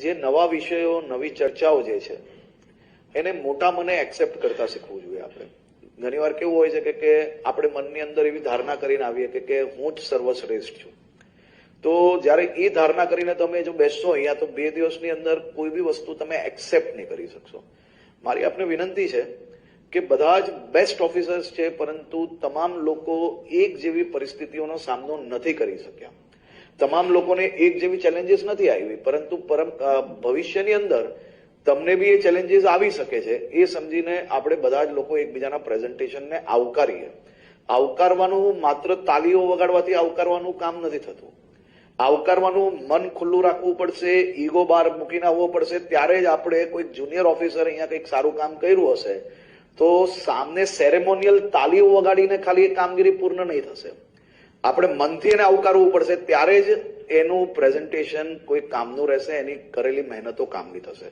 જે નવા વિષયો નવી ચર્ચાઓ જે છે એને મોટા મને એક્સેપ્ટ કરતા શીખવું જોઈએ. આપણે ઘણીવાર કેવું હોય છે કે આપણે મનની અંદર એવી ધારણા કરીને આવીએ કે હું જ સર્વશ્રેષ્ઠ છું. તો જ્યારે એ ધારણા કરીને તમે જો બેસશો અહીંયા તો 2 દિવસની અંદર કોઈ બી વસ્તુ તમે એક્સેપ્ટ નહીં કરી શકશો. મારી આપને વિનંતી છે કે બધા જ બેસ્ટ ઓફિસર્સ છે, પરંતુ તમામ લોકો એક જેવી પરિસ્થિતિઓનો સામનો નથી કરી શક્યા. તમામ લોકોને એક જેવી ચેલેન્જીસ નથી આવી, પરંતુ ભવિષ્યની અંદર તમને બી એ ચેલેન્જીસ આવી શકે છે. એ સમજીને આપણે બધા જ લોકો એકબીજાના પ્રેઝન્ટેશનને આવકારીએ. આવકારવાનું માત્ર તાલીઓ વગાડવાથી આવકારવાનું કામ નથી થતું. આવકારવાનું મન ખુલ્લું રાખવું પડશે, ઈગો બહાર મૂકીને આવવો પડશે. ત્યારે જ આપણે કોઈ જુનિયર ઓફિસર અહીંયા કંઈક સારું કામ કર્યું હશે તો સામને સેરેમોનિયલ તાલીઓ વગાડીને ખાલી એ કામગીરી પૂર્ણ નહીં થશે. આપણે મનથી એને આવકારવું પડશે, ત્યારે જ એનું પ્રેઝન્ટેશન કોઈ કામનું રહેશે, એની કરેલી મહેનતો કામની થશે.